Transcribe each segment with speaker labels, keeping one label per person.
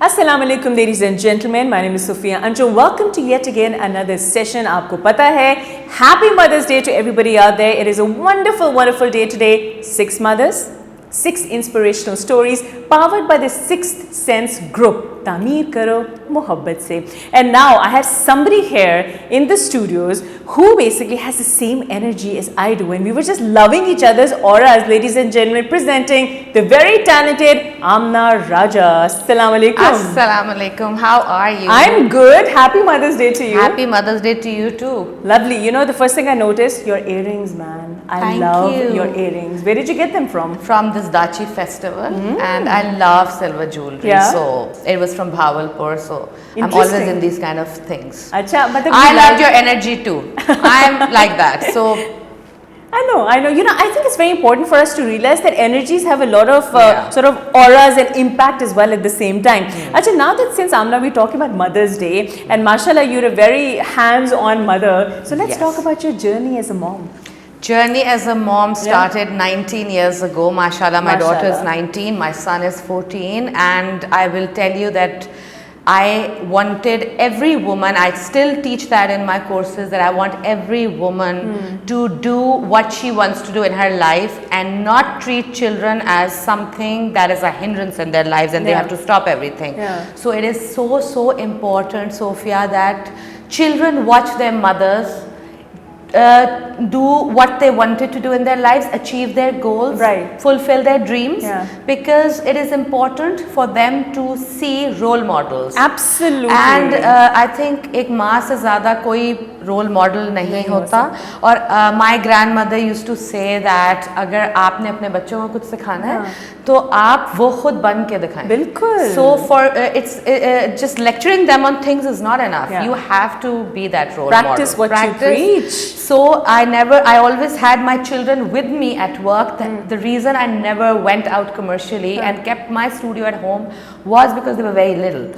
Speaker 1: Assalamu alaikum, ladies and gentlemen. My name is Sophiya Anjam. Welcome to yet again another session. Aapko pata hai. Happy Mother's Day to everybody out there. It is a wonderful, wonderful day today. 6 mothers, 6 inspirational stories powered by the Sixth Sense group. Tameer karo mohabbat se. And now I have somebody here in the studios who basically has the same energy as I do, and we were just loving each other's auras, ladies and gentlemen, presenting the very talented Amina Raja. Assalamu alaikum.
Speaker 2: Assalamu alaikum. How are you?
Speaker 1: I'm good. Happy Mother's Day to you.
Speaker 2: Happy Mother's Day to you too.
Speaker 1: Lovely. You know, the first thing I noticed, your earrings, man. I love your earrings. Where did you get them from?
Speaker 2: From this Dachi festival, and I love silver jewelry.
Speaker 1: Yeah.
Speaker 2: So it was from Bhavalpur. So I'm always in these kind of things.
Speaker 1: Acha, but
Speaker 2: I loved your energy too. I'm like that. So
Speaker 1: I know. You know, I think it's very important for us to realize that energies have a lot of sort of auras and impact as well at the same time. Actually, now that since Amna, we're talking about Mother's Day, and mashallah, you're a very hands-on mother. So let's talk about your journey as a mom.
Speaker 2: Journey as a mom started 19 years ago. Mashallah, my daughter is 19, my son is 14, and I will tell you that I wanted every woman, I still teach that in my courses, that I want every woman to do what she wants to do in her life and not treat children as something that is a hindrance in their lives and they have to stop everything. So it is so important, Sophiya, that children watch their mothers do what they wanted to do in their lives, achieve their goals, fulfill their dreams, because it is important for them to see role models.
Speaker 1: Absolutely.
Speaker 2: And I think एक माँ से ज़्यादा कोई role model नहीं होता. और my grandmother used to say that अगर आपने अपने बच्चों को कुछ सिखाना है तो आप वो खुद बन के दिखाएं.
Speaker 1: बिल्कुल.
Speaker 2: So for it's just lecturing them on things is not enough. You have to be that role model.
Speaker 1: Practice what you preach.
Speaker 2: So I always had my children with me at work. The reason I never went out commercially and kept my studio at home was because they were very little.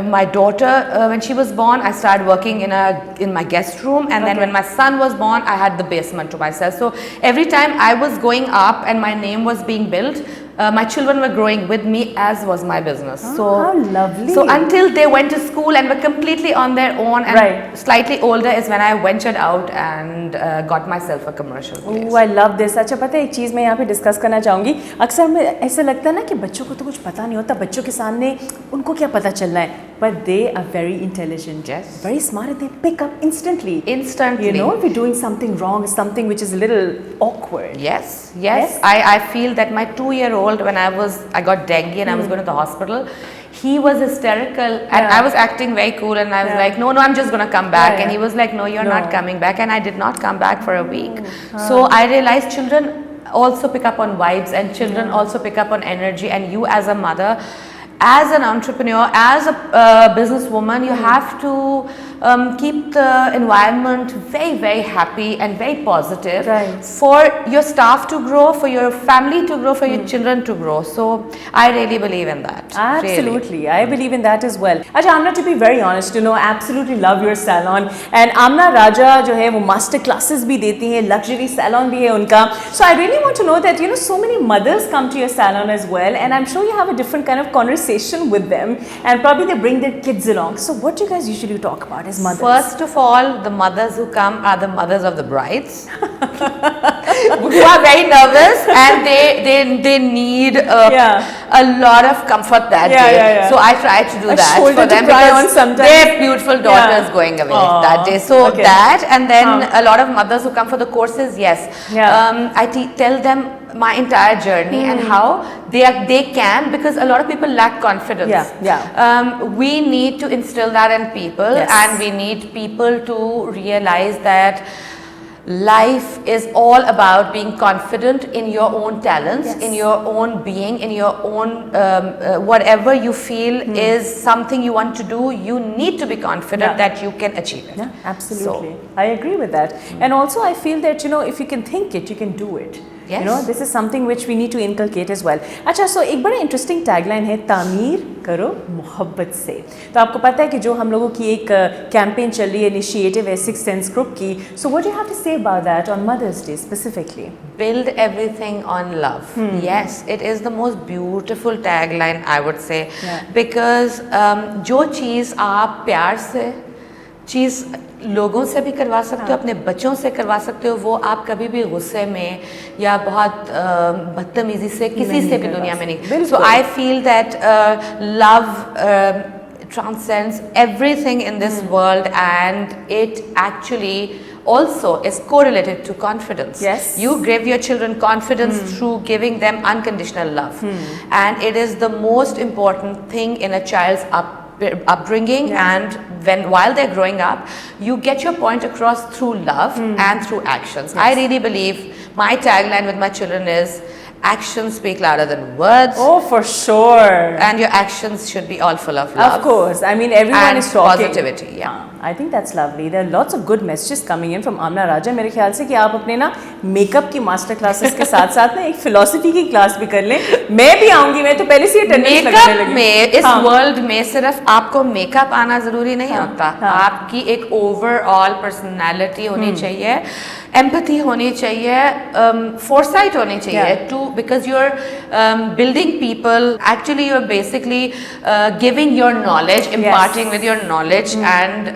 Speaker 2: My daughter, when she was born, I started working in my guest room, and then when my son was born, I had the basement to myself. So every time I was going up and my name was being built, my children were growing with me, as was my business.
Speaker 1: How lovely.
Speaker 2: So until they went to school and were completely on their own and slightly older is when I ventured out and got myself a commercial place.
Speaker 1: Oh, I love this. अच्छा, पता है एक चीज़ मैं यहाँ पे discuss करना चाहूँगी. अक्सर में ऐसा लगता है ना कि बच्चों को तो कुछ पता नहीं होता, बच्चों के सामने उनको क्या पता चल रहा है. But they are very intelligent, very smart, and they pick up instantly. You know, if you're doing something wrong, something which is a little awkward.
Speaker 2: Yes. I feel that my 2-year-old, when I got dengue and I was going to the hospital, he was hysterical and I was acting very cool, and I was like, no, I'm just going to come back. And he was like, no, you're not coming back. And I did not come back for a week. So I realized children also pick up on vibes, and children also pick up on energy, and you as a mother, as an entrepreneur, as a businesswoman, you have to keep the environment very happy and very positive for your staff to grow, for your family to grow, for your children to grow. So I really believe in that.
Speaker 1: Absolutely, really. I believe in that as well. Acha, Amna, to be very honest, you know, I absolutely love your salon, and Amina Raja जो है वो master classes भी देती हैं, luxury salon भी है उनका. So I really want to know that, you know, so many mothers come to your salon as well, and I'm sure you have a different kind of conversation with them, and probably they bring their kids along. So what do you guys usually talk about as mothers?
Speaker 2: First of all, the mothers who come are the mothers of the brides who are very nervous, and they need a lot of comfort that day. So I try to do that for them because their beautiful daughter is going away that day. So that, and then a lot of mothers who come for the courses, I tell them my entire journey and how they can, because a lot of people lack confidence. We need to instill that in people, and we need people to realize that life is all about being confident in your own talents, in your own being, in your own whatever you feel is something you want to do. You need to be confident that you can achieve it.
Speaker 1: Absolutely. So I agree with that. And also I feel that, you know, if you can think it, you can do it.
Speaker 2: Yes.
Speaker 1: You know, this is something which we need to inculcate as well. अच्छा, so एक बड़ा interesting tagline है, तामीर करो मोहब्बत से. तो आपको पता है कि जो हम लोगों की एक campaign चल रही है, initiative है Sixth Sense Group की. So what do you have to say about that on Mother's Day specifically?
Speaker 2: Build everything on love. Yes, it is the most beautiful tagline, I would say.
Speaker 1: Yeah.
Speaker 2: Because जो चीज़ आप प्यार से चीज़ लोगों से भी करवा सकते हो, अपने बच्चों से करवा सकते हो, वो आप कभी भी गुस्से में या बहुत बदतमीजी से किसी से भी दुनिया में नहीं. So I feel that love transcends everything in this world, and it actually also is correlated to confidence.
Speaker 1: Yes.
Speaker 2: You give your children confidence through giving them unconditional love, and it is the most important thing in a child's upbringing. And while they're growing up, you get your point across through love and through actions. I really believe my tagline with my children is, actions speak louder than words.
Speaker 1: Oh, for sure.
Speaker 2: And your actions should be all full of love.
Speaker 1: Of course. I mean, everyone
Speaker 2: and
Speaker 1: is talking.
Speaker 2: Positivity, yeah.
Speaker 1: I think that's lovely. There are lots of good messages coming in from Amina Raja. मेरे ख्याल से कि आप अपने ना makeup की master classes के साथ साथ ना एक फिलोसफी की क्लास भी कर लें. मैं भी आऊंगी, मैं तो पहले से अटेंडेंस लगाने लगी.
Speaker 2: मेकअप में इस वर्ल्ड में सिर्फ आपको मेकअप आना जरूरी नहीं होता. आपकी एक ओवरऑल पर्सनालिटी होनी चाहिए, empathy होनी चाहिए, foresight होनी चाहिए, because you're building people. Actually, you're basically giving your knowledge, imparting with your knowledge, and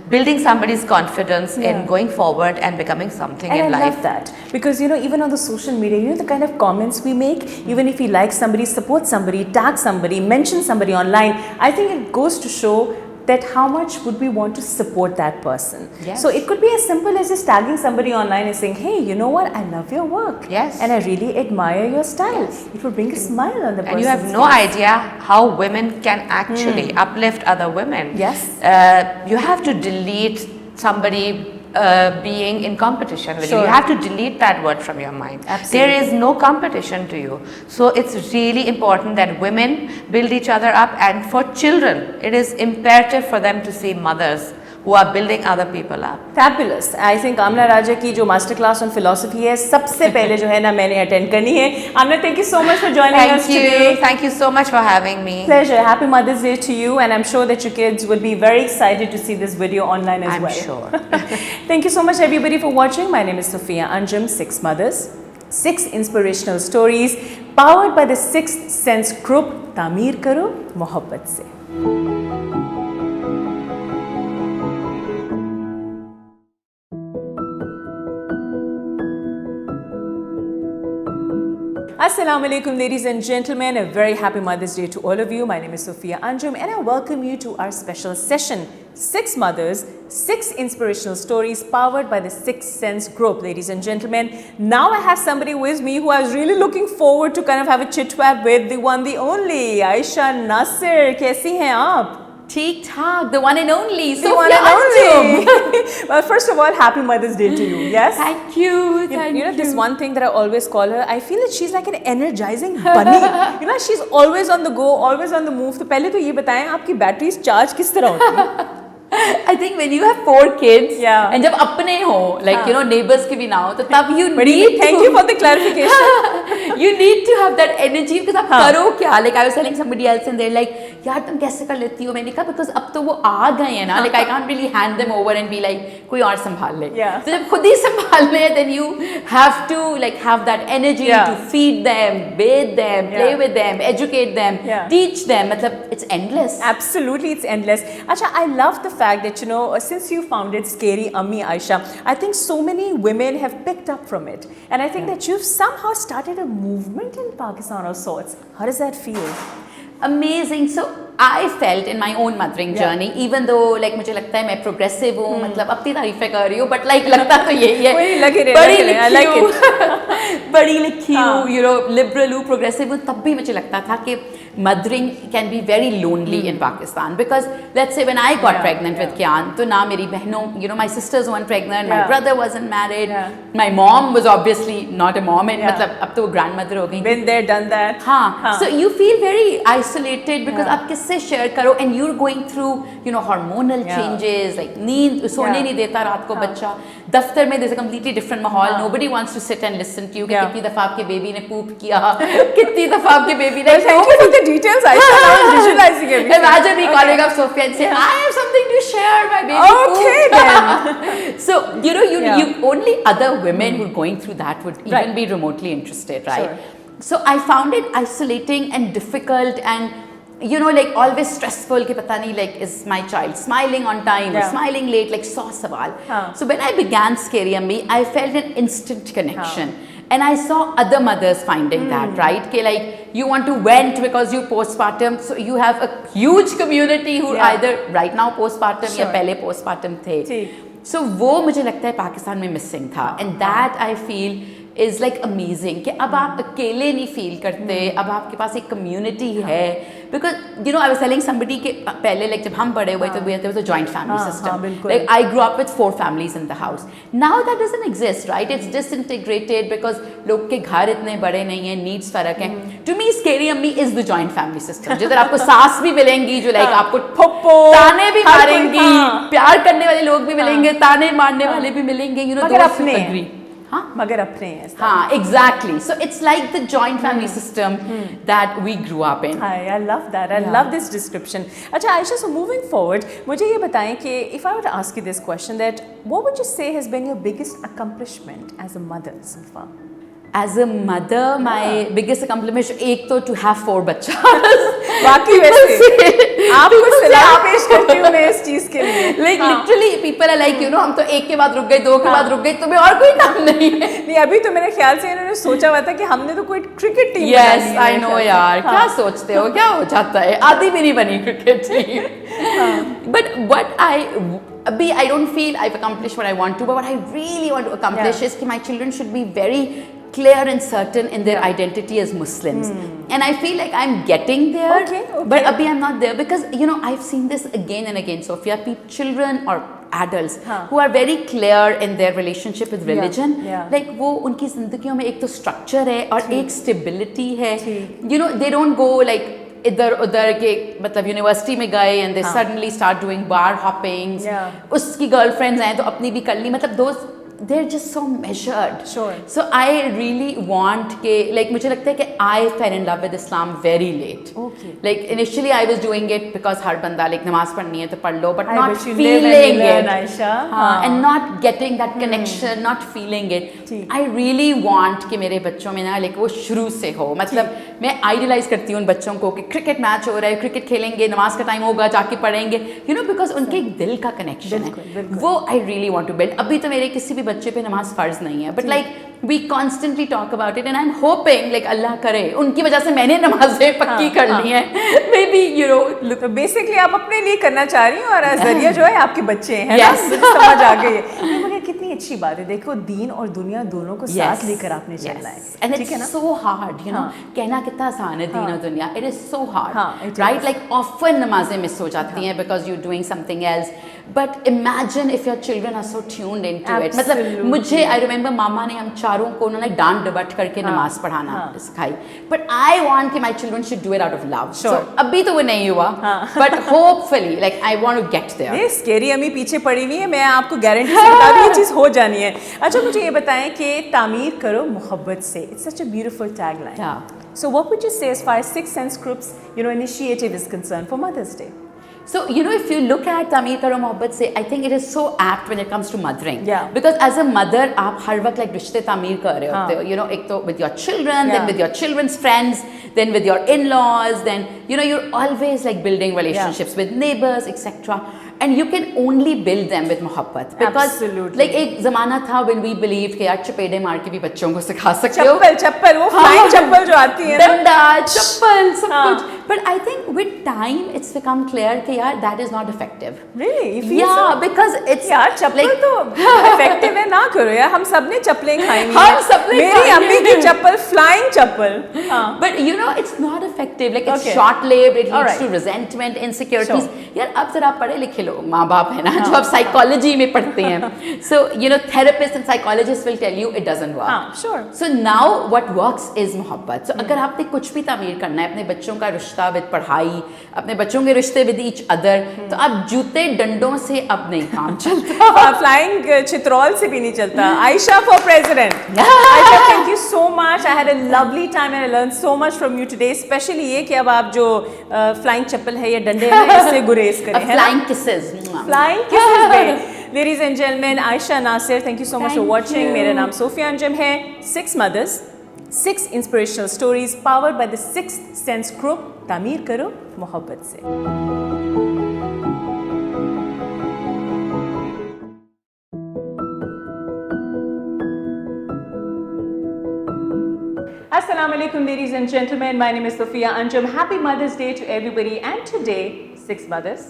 Speaker 2: building somebody's confidence in going forward and becoming something in life.
Speaker 1: I love that, because you know, even on the social media, you know, the kind of comments we make, even if we like somebody, support somebody, tag somebody, mention somebody online, I think it goes to show that how much would we want to support that person.
Speaker 2: Yes.
Speaker 1: So it could be as simple as just tagging somebody online and saying, hey, you know what, I love your work.
Speaker 2: Yes.
Speaker 1: And I really admire your style. Yes. It will bring a smile on the person's face.
Speaker 2: And you have no idea how women can actually uplift other women.
Speaker 1: Yes.
Speaker 2: You have to delete somebody being in competition with you. You have to delete that word from your mind.
Speaker 1: Absolutely.
Speaker 2: There is no competition to you. So it's really important that women build each other up, and for children, it is imperative for them to see mothers who are building other people up.
Speaker 1: Fabulous. I think Amina Raja की जो master class on philosophy है, सबसे पहले जो है ना मैंने attend करनी है. Amina, thank you so much for joining us today.
Speaker 2: Thank you so much for having me.
Speaker 1: Pleasure. Happy Mother's Day to you, and I'm sure that your kids will be very excited to see this video online as well.
Speaker 2: I'm sure.
Speaker 1: Thank you so much everybody for watching. My name is Sophiya Anjam, 6 Mothers, 6 Inspirational Stories, powered by the Sixth Sense Group. तामीर करो मोहब्बत से. Assalamu alaikum, ladies and gentlemen. A very happy Mother's Day to all of you. My name is Sophiya Anjam, and I welcome you to our special session, 6 Mothers, 6 Inspirational Stories, powered by the Sixth Sense Group. Ladies and gentlemen, now I have somebody with me who I was really looking forward to kind of have a chit-chat with, the one, the only, Ayesha, Nasir. कैसी हैं आप?
Speaker 3: ठीक ठाक, the one and only,
Speaker 1: the one and only. Well, first of all, happy Mother's Day to you. Yes.
Speaker 3: Thank you.
Speaker 1: You know, this one thing that I always call her, I feel that she's like an energizing bunny. You know, she's always on the go, always on the move. तो पहले तो ये बताएं, आपकी batteries charge किस तरह होती हैं?
Speaker 3: I think when you have 4 kids,
Speaker 1: yeah,
Speaker 3: and जब अपने हो, like you know, neighbors के भी ना हो, तो तब you need.
Speaker 1: Thank you for the clarification.
Speaker 3: You need to have that energy, because आप करो क्या? Like I was telling somebody else, and they're like, यार तुम कैसे कर लेती हो? मैंने कहा because अब तो वो आ गए हैं ना, like I can't really hand them over and be like कोई और संभाल ले. तो जब खुद ही संभालने हैं, then you have to like have that energy to feed them, bathe them, play with them, educate them, teach them. मतलब it's endless.
Speaker 1: Absolutely, it's endless. Acha, I love the fact that, you know, since you founded Scary Ummi Ayesha, I think so many women have picked up from it, and I think that you've somehow started a movement in Pakistan of sorts. How does that feel?
Speaker 3: Amazing. So I felt in my own mothering journey, even though like मुझे लगता है मैं progressive हूँ, मतलब अपनी तारीफें कर रही हूँ, but like लगता तो यही है, बड़ी लिखी हूँ, you know, liberal हूँ, progressive हूँ, तब भी मुझे लगता था कि mothering can be very lonely in Pakistan, because let's say when I got pregnant with Kian, तो ना मेरी बहनों, you know, my sisters weren't pregnant, my brother wasn't married, my mom was obviously not a mom, and मतलब अब तो वो grandmother हो गई,
Speaker 1: been there done that,
Speaker 3: हाँ, so you feel very isolated because आप किससे share करो, and you're going through, you know, hormonal changes, like नींद सोने नहीं देता रात को बच्चा, दफ्तर में there's a completely different माहौल, nobody wants to sit and listen to you कि कितनी दफा आपके बेबी ने पूप किया, कितनी दफा आपके बेबी ने,
Speaker 1: thank you for the details, Ayesha. I was visualizing everything.
Speaker 3: Imagine me calling up Sophiya and saying, I have something to share, my baby pooped.
Speaker 1: Then.
Speaker 3: So, you know, you only other women who are going through that would even be remotely interested, right?
Speaker 1: Sure.
Speaker 3: So I found it isolating and difficult and, you know, like always stressful कि पता नहीं, like, is my child smiling on time or smiling late, like 100 सवाल. So when I began Scary Ammi, I felt an instant connection. And I saw other mothers finding that, right? कि like you want to vent because you postpartum, so you have a huge community who either right now postpartum या पहले postpartum थे. So वो मुझे लगता है पाकिस्तान में missing था, and that I feel is like amazing कि अब आप अकेले नहीं feel करते, अब आपके पास एक community है, because you know I was telling somebody कि पहले like जब हम बड़े हुए तो there was a joint family system, like I grew up with 4 families in the house. Now that doesn't exist, right? It's disintegrated because लोग के घर इतने बड़े नहीं हैं, needs फर्क हैं. To me Scary Ammi is the joint family system, जिधर आपको सास भी मिलेंगी जो like आपको ताने भी मारेंगी, प्यार करने वाले लोग भी मिलेंगे, ताने मारने वाले भी मिलेंगे, you know, those who agree.
Speaker 1: मगर अपने हैं.
Speaker 3: हाँ, exactly. So it's like the joint family system that we grew up in.
Speaker 1: I love that. I love this description. अच्छा Ayesha, so moving forward, मुझे ये बताएं कि if I were to ask you this question, that what would you say has been your biggest accomplishment as a mother so far?
Speaker 3: As a mother, my biggest accomplishment एक तो to have 4 बच्चा.
Speaker 1: वाकई वैसे आपको सलाम पेश करती हूँ मैं इस चीज के लिए.
Speaker 3: Like literally people are like, you know, हम तो एक के बाद रुक गए, 2 के बाद रुक गए, तुम्हें और कोई काम नहीं है.
Speaker 1: नहीं, अभी तो मेरे ख्याल से इन्होंने सोचा हुआ था कि हमने तो कोई क्रिकेट टीम
Speaker 3: बना ली है. Yes, I know यार, क्या सोचते हो, क्या हो जाता है, आधी भी नहीं बनी cricket team. But what I don't feel I've accomplished what I want to, but what I really want to accomplish is that my children should be very clear and certain in their identity as Muslims. And I feel like I'm getting there, but abhi I'm not there, because, you know, I've seen this again and again, Sophiya, children or adults who are very clear in their relationship with religion, like वो उनकी ज़िंदगियों में एक तो structure है और एक stability है. You know, they don't go like इधर उधर के, मतलब यूनिवर्सिटी में गए and they suddenly start doing bar hopping, उसकी गर्लफ्रेंड्स हैं तो अपनी भी कर ली, मतलब those they're just so measured.
Speaker 1: Sure.
Speaker 3: So I really want के, like मुझे लगता है कि I fell in love with Islam very late.
Speaker 1: Okay.
Speaker 3: Like initially I was doing it because हर बंदा like नमाज पढ़नी है तो पढ़ लो, but not
Speaker 1: bet you
Speaker 3: feeling
Speaker 1: live and learn,
Speaker 3: it.
Speaker 1: Ayesha.
Speaker 3: And not getting that connection, not feeling it. I really want कि मेरे बच्चों में ना like वो शुरू से हो, मतलब मैं idealize करती हूँ उन बच्चों को कि cricket match हो रहा है, cricket खेलेंगे, नमाज का time होगा, जाके पढ़ेंगे, you know, because उनके एक दिल का connection है, वो I really want to build. अभी तो मेरे किसी भी बच्चे पे नमाज फर्ज नहीं है, but like we constantly talk about it and I'm hoping like अल्लाह करे उनकी वजह से मैंने नमाजें पक्की कर ली हैं, maybe you know.
Speaker 1: तो basically आप अपने लिए करना चाह रही हैं और जरिया जो है आपके बच्चे हैं, ना समझ आ गई है. मगर कितनी अच्छी बात है, देखो दीन और दुनिया दोनों को साथ लेकर आपने चलना है,
Speaker 3: and it's so hard, you know, कहना कितना आसान है दीन और दुनिया, it is so hard, right? Like often नमाजें मिस हो जाती हैं because you're doing something else, but imagine if your children are so tuned into it. मतलब मुझे I remember मामा ने हम चारों को उन्होंने डांट डबट करके नमाज पढ़ाना सिखाई, but I want कि my children should do it out of love. So अभी तो वो नहीं हुआ, but hopefully like I want to get there.
Speaker 1: ये स्केरी अम्मी पीछे पड़ी हुई है, मैं आपको गारंटी से बता दूं ये चीज़ हो जानी है. अच्छा मुझे ये बताएं कि तामीर करो मोहब्बत से, it's such a beautiful tagline. So what would you say as far as Sixth Sense Group's, you know, initiative is concerned for Mother's Day?
Speaker 3: So, you know, if you look at Tameer Karo Mohabbat se, I think it is so apt when it comes to mothering. Because as a mother, आप हर वक्त like रिश्ते तामीर कर रहे होते हो. You know, एक तो with your children, then with your children's friends, then with your in-laws, then, you know, you're always like building relationships with neighbors, etc. And you can only build them with मोहब्बत. Because like एक ज़माना था when we believed कि यार चपेड़े मार के भी बच्चों को सिखा सकते हो.
Speaker 1: चप्पल वो flying चप्पल जो आती है.
Speaker 3: डंडा, चप्पल, सब कुछ. But I think with time it's become clear कि यार that is not effective.
Speaker 1: Really? You feel so?
Speaker 3: Because it's
Speaker 1: यार चप्पल तो effective है, ना करो यार, हम सब ने चप्पलें खाई हैं.
Speaker 3: हम सब ने
Speaker 1: मेरी अम्मी की चप्पल, flying chappal.
Speaker 3: But you know, it's not effective. Like it's
Speaker 1: Okay.
Speaker 3: short-lived. It leads
Speaker 1: Alright.
Speaker 3: to resentment, insecurities.
Speaker 1: Sure.
Speaker 3: यार अब जरा पढ़े लिखे लोग माँ बाप है ना जो अब psychology में पढ़ते हैं. So you know, therapists and psychologists will tell you it doesn't work.
Speaker 1: Sure.
Speaker 3: So now what works is मोहब्बत. So अगर आपने कुछ भी तामीर करना है अपने बच्चों का रिश्ता विद पढ़ाई, अपने बच्चों के रिश्ते विद each other, तो आप जूते डंडों से अब नहीं काम चलता.
Speaker 1: Flying चित्रौल से भी नहीं चलता. Ayesha for president. Ayesha, thank you so much. I had a lovely time and I learned so much from you today. Especially ये कि अब आप जो flying चप्पल है या डंडे हैं इससे गुरेज करें.
Speaker 3: Flying kisses.
Speaker 1: Flying kisses day. Ladies and gentlemen, Ayesha, Nasir, thank you so much for
Speaker 3: Thank
Speaker 1: watching.
Speaker 3: you.
Speaker 1: मेरा नाम Sophiya Anjam है. 6 mothers, 6 inspirational stories powered by the 6th Sense Group. तामीर करो मोहब्बत से. Assalamu alaikum, ladies and gentlemen. My name is Sophiya Anjam. Happy Mother's Day to everybody. And today, 6 mothers,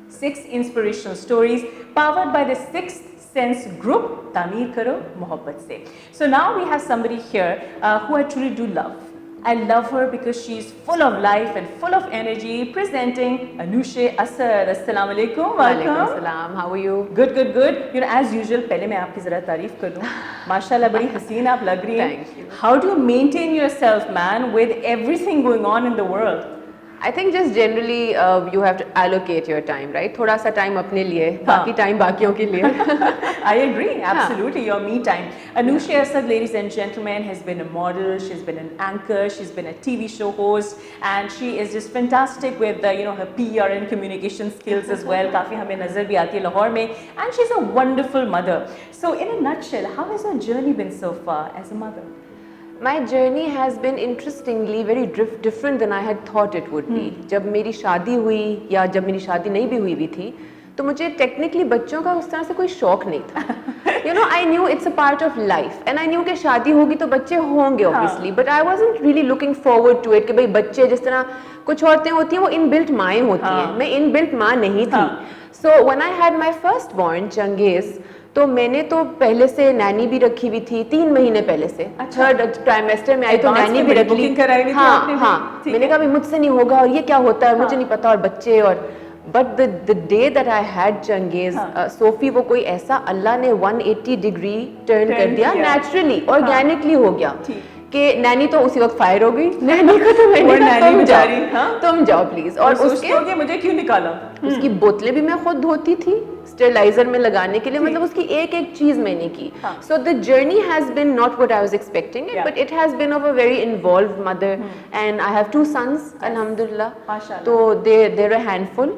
Speaker 1: 6 inspirational stories powered by the 6th Sense Group. Tameer karo mohabbat se. So now we have somebody here who I truly do love. I love her because she's full of life and full of energy. Presenting Anusheh, Asad. Assalamu alaikum. Welcome.
Speaker 4: Walaikum salam. How are you?
Speaker 1: Good, good, good. You know, as usual, पहले मैं आपकी ज़रा तारीफ कर दूँ. माशाल्लाह बड़ी हसीन आप लग रही हैं.
Speaker 4: Thank you.
Speaker 1: How do you maintain yourself, man, with everything going on in the world?
Speaker 4: I think just generally you have to allocate your time, right? थोड़ा सा time अपने लिए, बाकी time बाकियों के लिए.
Speaker 1: I agree, absolutely. Your me time. Anusheh Asad, ladies and gentlemen, has been a model. She's been an anchor. She's been a TV show host, and she is just fantastic with you know her PR and communication skills as well. काफी हमें नजर भी आती है लाहौर में, and she's a wonderful mother. So, in a nutshell, how has your journey been so far as a mother?
Speaker 4: My journey has been interestingly very different than I had thought it would be. जब मेरी शादी हुई या जब मेरी शादी नहीं भी हुई थी, तो मुझे technically बच्चों का उस तरह से कोई शौक नहीं था. You know, I knew it's a part of life, and I knew कि शादी होगी तो बच्चे होंगे obviously, but I wasn't really looking forward to it कि भाई बच्चे जिस तरह कुछ औरतें होती हैं वो inbuilt माएँ होती हैं, मैं inbuilt माँ नहीं थी. So when I had my firstborn Changez, तो मैंने तो पहले से नैनी भी रखी हुई थी 3 महीने पहले से. थर्ड ट्राइमेस्टर में आई तो नैनी भी रख ली. हाँ, मैंने कहा मुझसे नहीं होगा और ये क्या होता है मुझे नहीं पता और बच्चे और but the day that I had Changez सोफी वो कोई ऐसा अल्लाह ने 180 डिग्री टर्न कर दिया नेचुरली ऑर्गेनिकली हो गया कि नैनी तो उसी वक्त फायर हो गई. नैनी को तो मैंने तुम जाओ प्लीज. और उसके
Speaker 1: मुझे क्यों निकाला.
Speaker 4: उसकी बोतलें भी मैं खुद धोती थी स्टेरिलाइजर में लगाने के लिए. मतलब उसकी एक एक चीज मैंने की. So the journey has been not what I was expecting it, but it has been of a very involved mother and I have 2 sons अल्हम्दुलिल्लाह. तो they're a handful.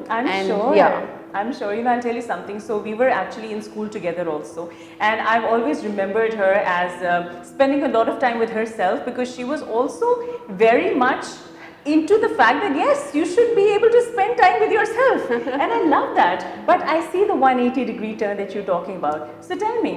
Speaker 1: I'm sure, you know, I'll tell you something. So we were actually in school together also, and I've always remembered her as spending a lot of time with herself because she was also very much into the fact that yes, you should be able to spend time with yourself. And I love that. But I see the 180 degree turn that you're talking about. So tell me,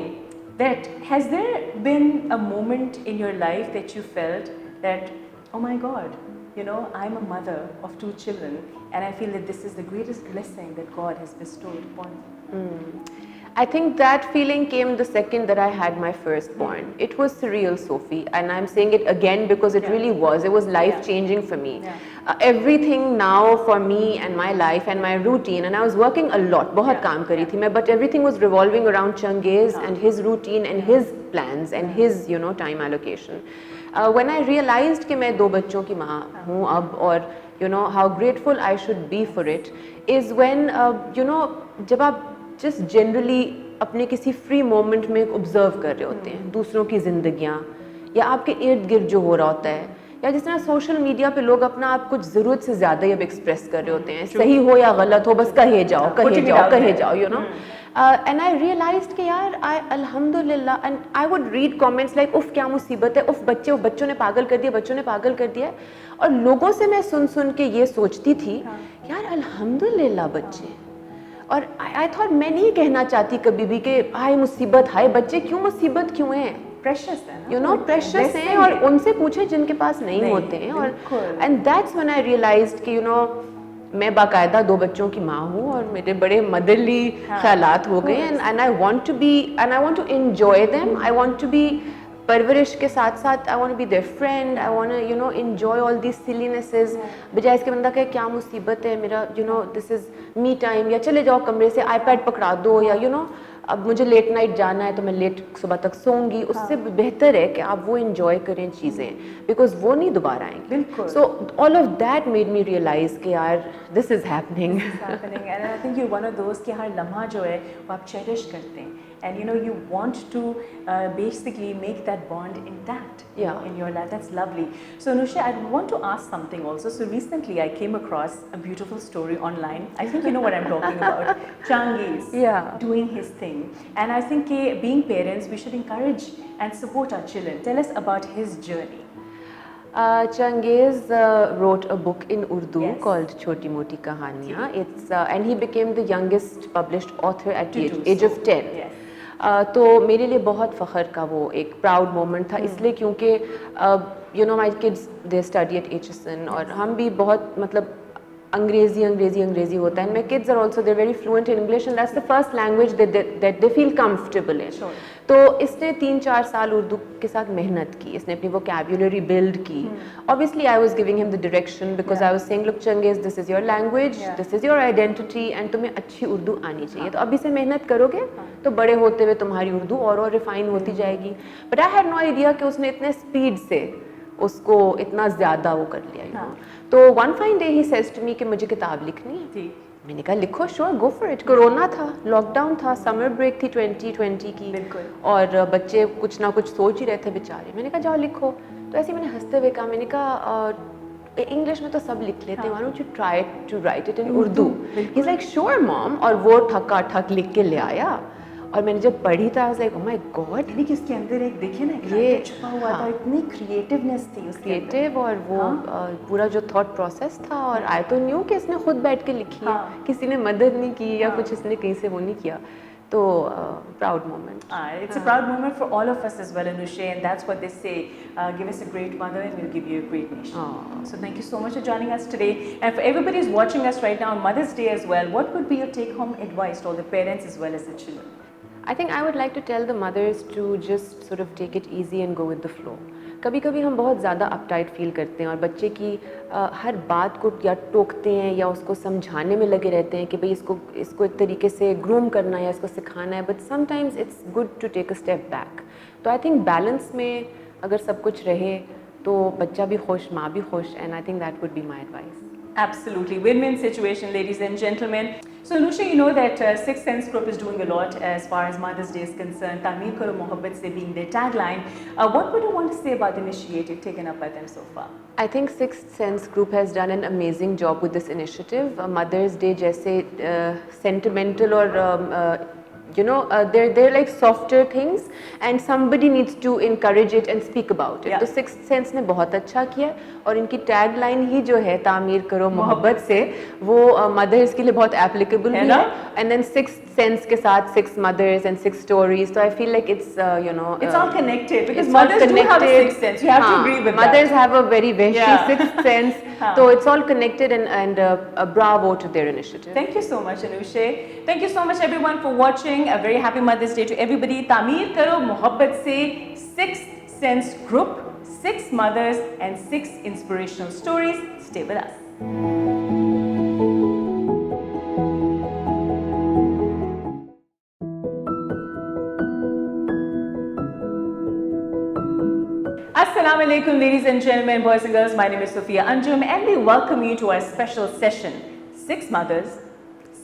Speaker 1: that has there been a moment in your life that you felt that, oh my God, you know, I'm a mother of 2 children and I feel that this is the greatest blessing that God has bestowed upon me?
Speaker 4: I think that feeling came the second that I had my firstborn. It was surreal, Sophie, and I'm saying it again because it really was. It was life changing for me. Everything now for me and my life and my routine, and I was working a lot, बहुत काम करी थी मैं, but everything was revolving around Changez and his routine and his plans and his, you know, time allocation. When I realized कि मैं 2 बच्चों की माँ हूँ अब और you know how grateful I should be for it is when you know जब आप just generally अपने किसी free moment में observe कर रहे होते हैं दूसरों की जिंदगियाँ या आपके इर्द गिर्द जो हो रहा होता है या जिस तरह सोशल मीडिया पे लोग अपना आप कुछ ज़रूरत से ज़्यादा ही अब एक्सप्रेस कर रहे होते हैं सही हो या गलत हो बस कहे जाओ you know. And I realized कि यार अल्हम्दुलिल्लाह and I would read comments like उफ क्या मुसीबत है उफ बच्चों ने पागल कर दिया और लोगों से मैं सुन के ये सोचती थी यार अल्हम्दुलिल्लाह बच्चे. और I thought मैं नहीं कहना चाहती कभी भी कि हाय मुसीबत हाय बच्चे क्यों मुसीबत क्यों है.
Speaker 1: Precious है
Speaker 4: you know precious हैं और उनसे पूछे जिनके पास नहीं होते हैं. और and that's when I realized कि you know मैं बाकायदा 2 बच्चों की माँ हूँ और मेरे बड़े मदरली ख्यालात हो गए and I want to be and I want to enjoy them. I want to be परवरिश के साथ साथ I want to be their friend, I want to you know enjoy all these sillinesses, बजाय इसके बंदा कहे क्या मुसीबत है मेरा, you know this is me time, या चले जाओ कमरे से आईपैड पकड़ा दो, या यू नो अब मुझे लेट नाइट जाना है तो मैं लेट सुबह तक सोऊंगी, उससे बेहतर है कि आप वो एंजॉय करें चीज़ें, बिकॉज वो नहीं दोबारा आएंगी.
Speaker 1: बिल्कुल.
Speaker 4: So all of that made me realize कि यार this is happening.
Speaker 1: And I think you one of दोस्त कि हर लम्हा जो है वो आप चेरिश करते हैं. And you know, you want to basically make that bond intact in your life. That's lovely. So Anusheh, I want to ask something also. So recently I came across a beautiful story online. I think you know what I'm talking about. Changi's doing his thing. And I think being parents, we should encourage and support our children. Tell us about his journey.
Speaker 4: Changiz wrote a book in Urdu called Choti Moti Kahaniyan. It's and he became the youngest published author at the age of 10. तो मेरे लिए बहुत फ़ख्र का वो एक proud moment था, इसलिए क्योंकि you know my kids they study at HSN और हम भी बहुत मतलब अंग्रेजी होता है. My kids are also they very fluent in English and that's the first language that they feel comfortable in. तो इसने 3-4 साल उर्दू के साथ मेहनत की, इसने अपनी वोकैबुलरी बिल्ड की. Obviously I was giving him the direction because I was saying look Changez, this is your language, this is your identity and तुम्हें अच्छी उर्दू आनी चाहिए. तो अभी से मेहनत करोगे तो बड़े होते हुए तुम्हारी उर्दू और रिफाइन होती जाएगी. But I had no idea कि उसने इतने स्पीड से उसको इतना ज़्यादा वो कर लिया. तो one fine day he says to me कि मुझे किताब लिखनी है. मैंने कहा लिखो, sure, go for it. Corona था, लॉकडाउन था, समर ब्रेक थी 2020 की, और बच्चे कुछ ना कुछ सोच ही रहे थे बेचारे. मैंने कहा जाओ लिखो. तो ऐसे मैंने हंसते हुए कहा, मैंने कहा इंग्लिश में तो सब लिख लेते हैं, why don't you try to write it in Urdu. He is like sure mom, और वो ठका ठक लिख के ले आया. और मैंने जब पढ़ी था, I was like oh my God,
Speaker 1: यानी कि उसके अंदर एक देखिए ना ये छुपा हुआ था, इतनी क्रिएटिवनेस थी उसके
Speaker 4: क्रिएटिव, और वो पूरा जो थॉट प्रोसेस था. और आई तो न्यू कि इसने खुद बैठ के लिखी है, किसी ने मदद नहीं की या कुछ इसने कहीं से वो नहीं किया. तो proud moment.
Speaker 1: It's a proud moment for all of us as well, Anusheh, and that's what they say. Give us a great mother and we'll give you a great nation. So thank you so much for joining us today. And for everybody who's watching us right now on Mother's Day as well, what would be your take-home advice to all the parents as well as the children?
Speaker 4: I think I would like to tell the mothers to just sort of take it easy and go with the flow. कभी कभी हम बहुत ज़्यादा uptight feel करते हैं और बच्चे की हर बात को या टोकते हैं या उसको समझाने में लगे रहते हैं कि भाई इसको एक तरीके से ग्रूम करना है या इसको सिखाना है. But sometimes it's good to take a step back. तो आई थिंक बैलेंस में अगर सब कुछ रहे तो बच्चा भी खुश, माँ भी खुश, and I think that would be my advice.
Speaker 1: Absolutely, win-win situation, ladies and gentlemen. So Anusheh, you know that Sixth Sense Group is doing a lot as far as Mother's Day is concerned. Tameer Karo Mohabbat se being their tagline. What would you want to say about the initiative taken up by them so far?
Speaker 4: I think Sixth Sense Group has done an amazing job with this initiative. Mother's Day जैसे sentimental और you know they're like softer things and somebody needs to encourage it and speak about it. तो Sixth Sense ने बहुत अच्छा किया और इनकी tagline ही जो है तामीर करो मोहब्बत से, वो मदर्स के लिए बहुत एप्लीकेबल है ना. एंड देन Sixth Sense के साथ 6 mothers and 6 stories. So I feel like it's you know
Speaker 1: it's all connected because mothers do have a sixth sense. You have to agree with
Speaker 4: mothers that. Have a very vehky sixth sense. So it's all connected and bravo to their initiative.
Speaker 1: Thank you so much, Anusheh. Thank you so much everyone for watching. A very happy Mother's Day to everybody. Tameer Karo Mohabbat se Sixth Sense Group, 6 mothers and 6 inspirational stories. Stay with us. Assalamu alaikum, ladies and gentlemen, boys and girls. My name is Sophiya Anjam and we welcome you to our special session, 6 mothers,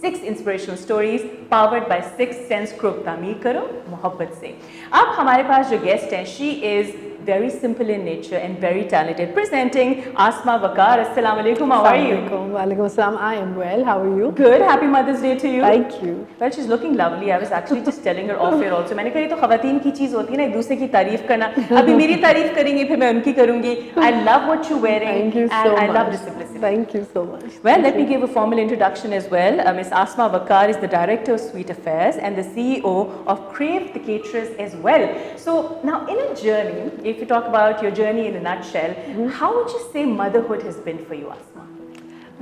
Speaker 1: 6 inspirational stories powered by Sixth Sense Group. Tameer Karo Mohabbat se. अब हमारे पास जो guest है, she is very simple in nature and very talented. Presenting Asma, Waqar. Assalamu alaikum. How are you?
Speaker 5: Walaikum assalam. I am well. How are you?
Speaker 1: Good. Happy Mother's Day to you.
Speaker 5: Thank you.
Speaker 1: Well, she's looking lovely. I was actually just telling her off here also. मैंने कहा ये तो ख़वातीन की चीज़ होती है ना, एक दूसरे की तारीफ करना. अभी मेरी तारीफ करेंगी, फिर मैं उनकी करूँगी. I love what you're wearing.
Speaker 5: Thank you so
Speaker 1: and
Speaker 5: much.
Speaker 1: I love the simplicity.
Speaker 5: Thank you so much.
Speaker 1: Well, let me give a formal introduction as well. Miss Asma Waqar is the Director of Sweet Affairs and the CEO of Crave the Caterers as well. So now in a journey, if you talk about your journey in a nutshell, how would you say motherhood has been for you, Asma?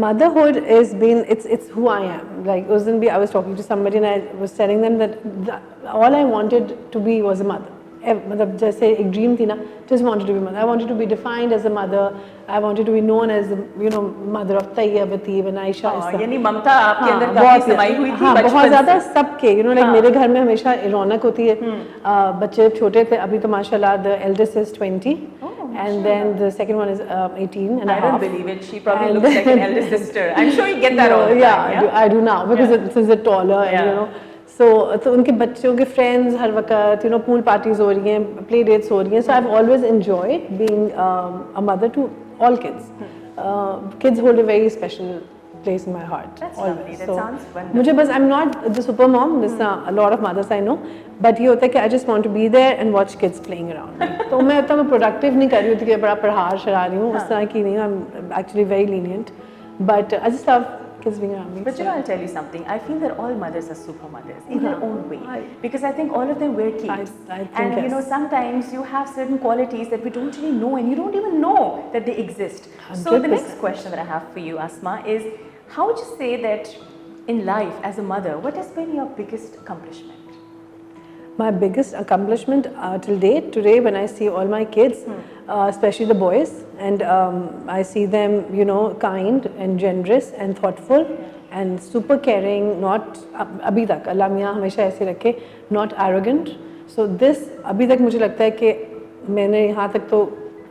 Speaker 5: Motherhood has been, it's who I am. Like I was talking to somebody and I was telling them that all I wanted to be was a mother. मतलब जैसे एक dream थी ना, just wanted to be mother. I wanted to be defined as a mother. I wanted to be known as the mother of Tayyib, Ateeb and Ayesha.
Speaker 1: यानी ममता आपके अंदर काफी समाई हुई थी बचपन से।
Speaker 5: बहुत ज़्यादा सबके, like मेरे घर में हमेशा रौनक होती है। बच्चे छोटे थे, अभी तो माशाल्लाह the eldest is 20. And then the second one is 18 and a half.
Speaker 1: I don't believe it. She probably looks like an elder sister. I'm sure you get that all the time.
Speaker 5: Yeah, I do now because since they're taller and so उनके बच्चों के friends हर वक्त pool parties हो रही हैं, play dates हो रही हैं. So I've always enjoyed being a mother to all kids. Kids hold a very special place in my heart.
Speaker 1: That's
Speaker 5: always.
Speaker 1: lovely. That
Speaker 5: so
Speaker 1: sounds wonderful.
Speaker 5: मुझे बस I'm not the super mom. There's a lot of mothers I know, but ये होता है कि I just want to be there and watch kids playing around me. तो मैं उतना productive नहीं कर रही होती कि बड़ा पढ़ा शरा रही हूँ, उस तरह की नहीं. I'm actually very lenient, but I just love kids being around me.
Speaker 1: But you know, I'll tell you something. I feel that all mothers are super mothers in their own way, because I think all of them wear capes.
Speaker 5: I think
Speaker 1: and you know, sometimes you have certain qualities that we don't really know, and you don't even know that they exist. 100%. So the next question that I have for you, Asma, is how would you say that in life as a mother, what has been your biggest accomplishment?
Speaker 5: My biggest accomplishment till date, today when I see all my kids, especially the boys, and I see them, kind and generous and thoughtful and super caring, not, अभी तक अल्लाह मियाँ हमेशा ऐसे रखे, not arrogant. So this, अभी तक मुझे लगता है कि मैंने यहाँ तक तो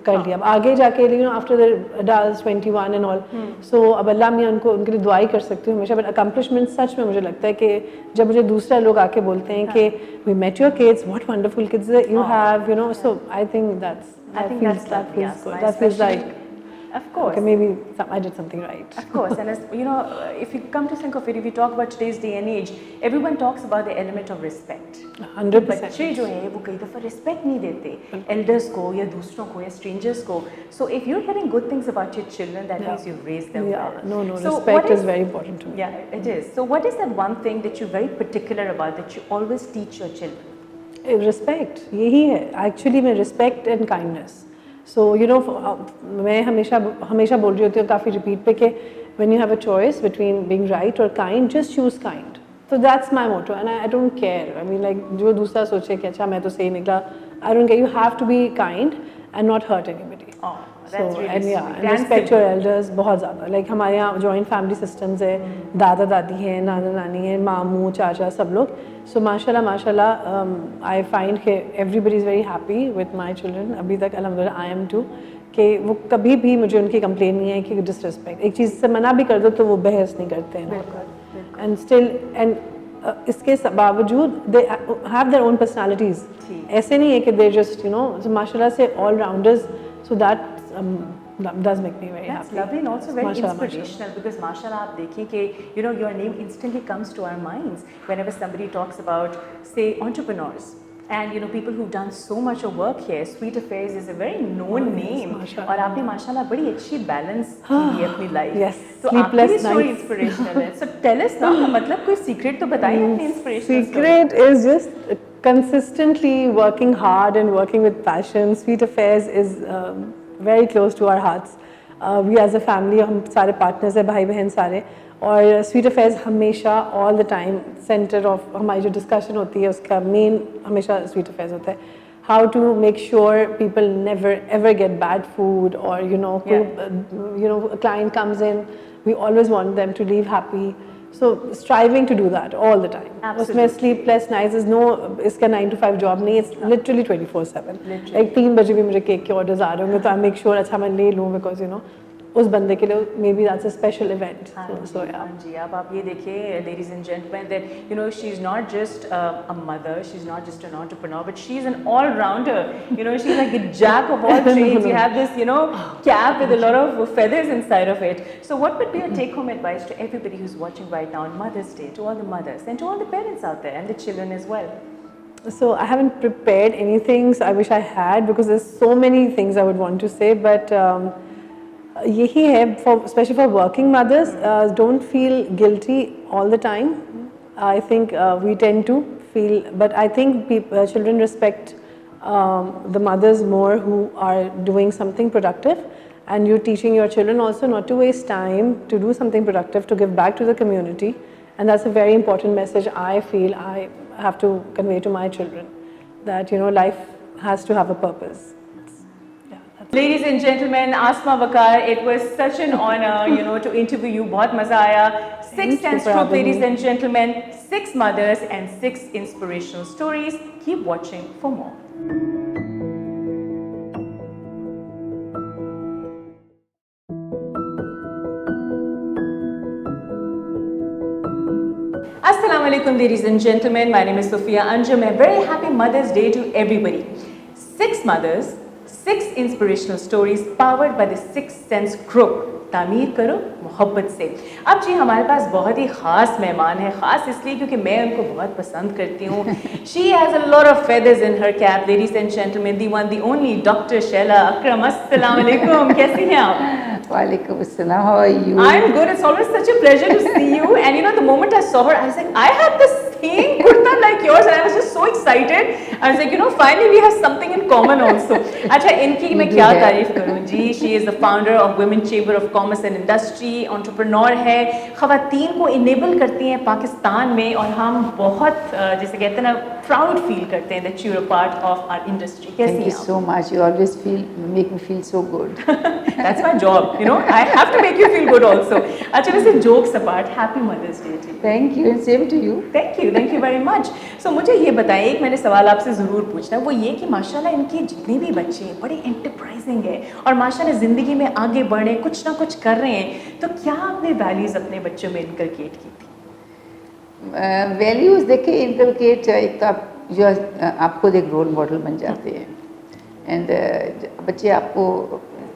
Speaker 5: कर लिया. अब आगे जाके after the adults 21 and all, so अब अल्लाह मियाँ उनके लिए दुआई कर सकती हूँ हमेशा. But accomplishment सच में मुझे लगता है कि जब मुझे दूसरे लोग आके बोलते हैं कि we met your kids, what wonderful kids that you have, so I think that feels good. That feels like,
Speaker 1: of course.
Speaker 5: Okay, maybe I did something right.
Speaker 1: Of course, and as if you come to think of it, if we talk about today's day and age, everyone talks about the element of respect.
Speaker 5: 100%.
Speaker 1: बच्चे जो हैं वो कई दफ़ा respect नहीं देते elders को या दूसरों को या strangers को. So if you're hearing good things about your children, that means you've raised them well.
Speaker 5: No,
Speaker 1: so
Speaker 5: respect is very important to me.
Speaker 1: Yeah, it is. So what is that one thing that you're very particular about that you always teach your children?
Speaker 5: Respect, यही है. Actually, मैं respect and kindness. So मैं हमेशा बोल रही होती हूँ काफ़ी repeat पे कि when you have a choice between being right or kind, just choose kind. So that's my motto, and I don't care. I mean, like जो दूसरा सोचे कि अच्छा मैं तो सही निकला, I don't care. You have to be kind and not hurt anybody.
Speaker 1: Oh, that's really
Speaker 5: and
Speaker 1: sweet.
Speaker 5: and respect your elders बहुत ज़्यादा. Like हमारे यहाँ joint family systems है, दादा दादी हैं, नाना नानी हैं, मामू चाचा सब लोग. So माशाल्लाह I find कि everybody is very happy with my children. अभी तक अल्हम्दुलिल्लाह I am too. कि वो कभी भी मुझे उनकी कंप्लेन नहीं है कि disrespect. एक चीज़ से मना भी कर दो तो वो बहस नहीं करते हैं. And still इसके बावजूद they have their own personalities. ऐसे नहीं है कि they just so माशाल्लाह से all rounders. So that does make me very happy.
Speaker 1: That's lovely and also very inspirational because mashallah आप देखिए कि your name instantly comes to our minds whenever somebody talks about say entrepreneurs. And people who've done so much of work here. Sweet Affairs is a very known name. और आपने माशाल्लाह बड़ी अच्छी balance की है अपनी life.
Speaker 5: Yes.
Speaker 1: So आपकी भी story inspirational है. So tell us now, मतलब कोई secret तो बताइए अपनी inspirational story.
Speaker 5: Secret is just consistently working hard and working with passion. Sweet Affairs is very close to our hearts. We as a family, हम सारे partners हैं, भाई बहन सारे. और स्वीट अफेयर्स हमेशा all the time centre of हमारी जो डिस्कशन होती है उसका मेन हमेशा स्वीट अफेयर्स होता है. How to make sure people never ever get bad food और client comes in we always want them to leave happy. So striving to do that all the time. उसमें sleepless nights is no इसका 9 to 5 job नहीं. It's literally 24/7. एक 3 बजे भी मेरे cake के orders आ रहे होंगे तो आई मेक श्योर अच्छा मैं ले लूँ बिकॉज उस बंदे के लिए maybe that's a special event. So yeah.
Speaker 1: जी अब आप ये देखिए ladies and gentlemen that she's not just a mother, she's not just an entrepreneur, but she's an all-rounder. She's like a jack of all trades. You have this cap with a lot of feathers inside of it. So what would be your take-home advice to everybody who's watching right now on Mother's Day, to all the mothers and to all the parents out there and the children as well?
Speaker 5: So I haven't prepared anything. So I wish I had because there's so many things I would want to say, but यही है especially for working mothers, don't feel guilty all the time. I think we tend to feel, but I think children respect the mothers more who are doing something productive, and you're teaching your children also not to waste time, to do something productive, to give back to the community, and that's a very important message I feel I have to convey to my children, that life has to have a purpose.
Speaker 1: Ladies and gentlemen, Asma, Waqar, it was such an honor, to interview you. बहुत मजा आया. 6 tense group, ladies and gentlemen, 6 mothers and 6 inspirational stories. Keep watching for more. Assalamu alaikum, ladies and gentlemen. My name is Sophiya Anjam. A very happy Mother's Day to everybody. 6 mothers, 6 inspirational stories powered by the 6th Sense group. तामीर करो मोहब्बत से. अब जी हमारे पास बहुत ही ख़ास मेहमान है. ख़ास इसलिए क्योंकि मैं उनको बहुत पसंद करती हूँ. She has a lot of feathers in her cap. Ladies and gentlemen, the one, the only Dr. Shehla. Akram, assalamu alaikum. कैसी हैं आप?
Speaker 6: Walaikum assalam. How are you?
Speaker 1: I'm good. It's always such a pleasure to see you. And the moment I saw her, I was like, I have the same kurta like yours, and I was just so excited. I was like, finally we have something in common also. अच्छा, इनकी मैं क्या तारीफ करूँ जी? She is the founder of Women Chamber of Commerce and Industry, entrepreneur है, ख़वातीन को enable करती हैं पाकिस्तान में, और हम बहुत जैसे कहते हैं ना, proud feel करते हैं that you're a part of our industry. कैसी
Speaker 6: Thank you
Speaker 1: हैं
Speaker 6: so much. You always make me feel so good.
Speaker 1: That's my job, I have to make you feel good also. अच्छा, वैसे jokes apart, Happy Mother's Day to you.
Speaker 6: Thank you, and same to you.
Speaker 1: Thank you very much. So मुझे ये बताइए, एक मैंने सवाल आपसे ज़रूर पूछना है, वो ये कि माशाल्लाह इनके जितने भी बच्चे हैं बड़े एंटरप्राइजिंग है और माशाल्लाह ज़िंदगी में आगे बढ़ रहे हैं, कुछ ना कुछ कर रहे हैं, तो क्या आपने वैल्यूज़ अपने बच्चों में इनकलकेट की थी?
Speaker 6: वैल्यूज़ देखिए, इनकलकेट एक तो आप खुद एक रोल मॉडल बन जाते हैं, एंड बच्चे आपको